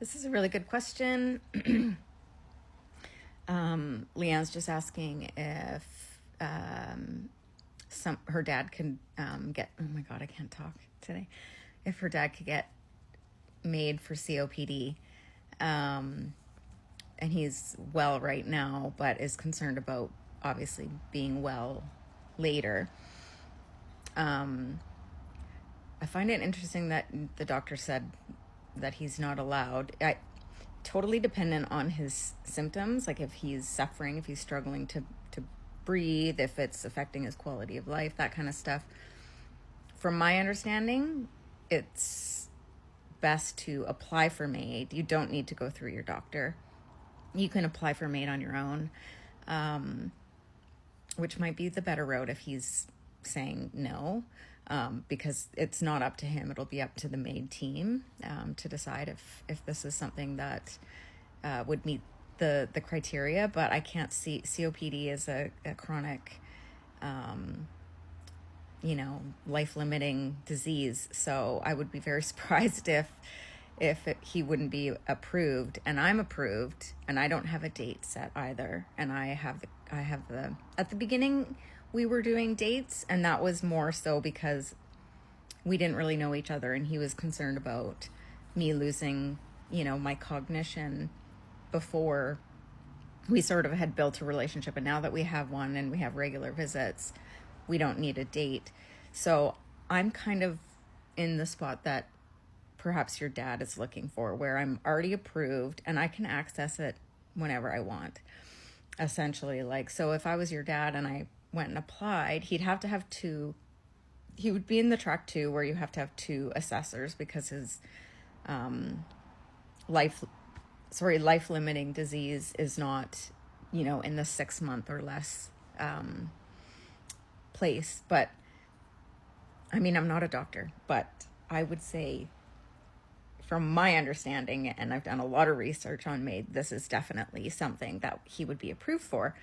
This is a really good question. Leanne's just asking if her dad could get, oh my God, I can't talk today. If her dad could get MAID for COPD. And he's well right now, but is concerned about obviously being well later. I find it interesting that the doctor said that he's not allowed. Totally dependent on his symptoms, like if he's suffering, if he's struggling to breathe, if it's affecting his quality of life, that kind of stuff. From my understanding, it's best to apply for MAID. You don't need to go through your doctor. You can apply for MAID on your own, which might be the better route if he's saying no, because it's not up to him. It'll be up to the MAID team to decide if this is something that would meet the criteria. But I can't see COPD as a chronic, life-limiting disease. So I would be very surprised if he wouldn't be approved. And I'm approved, and I don't have a date set either. And I have the at the beginning we were doing dates, and that was more so because we didn't really know each other, and he was concerned about me losing, my cognition before we sort of had built a relationship. And now that we have one and we have regular visits, we don't need a date. So I'm kind of in the spot that perhaps your dad is looking for, where I'm already approved and I can access it whenever I want, essentially. Like, so if I was your dad and I went and applied, he would be in the track 2, where you have to have 2 assessors because his life-limiting disease is not, in the 6-month or less place. But I mean, I'm not a doctor, but I would say, from my understanding, and I've done a lot of research on MAID, this is definitely something that he would be approved for.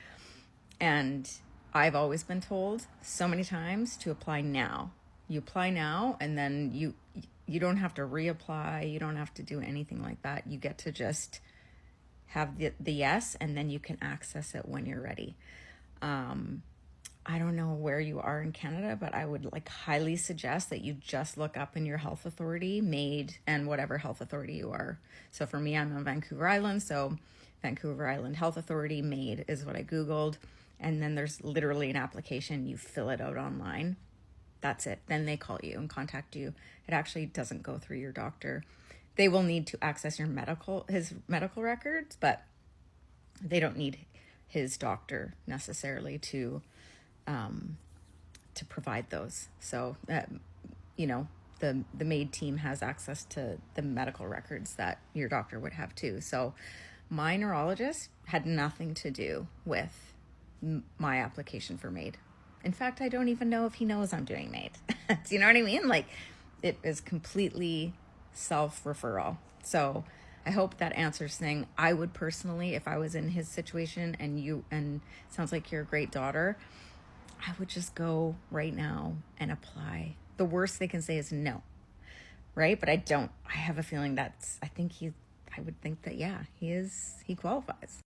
And I've always been told so many times to apply now. You apply now, and then you don't have to reapply. You don't have to do anything like that. You get to just have the yes, and then you can access it when you're ready. I don't know where you are in Canada, but I would highly suggest that you just look up in your health authority, MAID, and whatever health authority you are. So for me, I'm on Vancouver Island, so Vancouver Island Health Authority, MAID is what I Googled. And then there's literally an application. You fill it out online. That's it. Then they call you and contact you. It actually doesn't go through your doctor. They will need to access his medical records, but they don't need his doctor necessarily to provide those. So, the MAID team has access to the medical records that your doctor would have too. So my neurologist had nothing to do with my application for MAID. In fact, I don't even know if he knows I'm doing MAID. Do you know what I mean? It is completely self-referral. So I hope that answers thing. I would personally, if I was in his situation, and sounds like you're a great daughter, I would just go right now and apply. The worst they can say is no, right? But I have a feeling I would think that, yeah, he qualifies.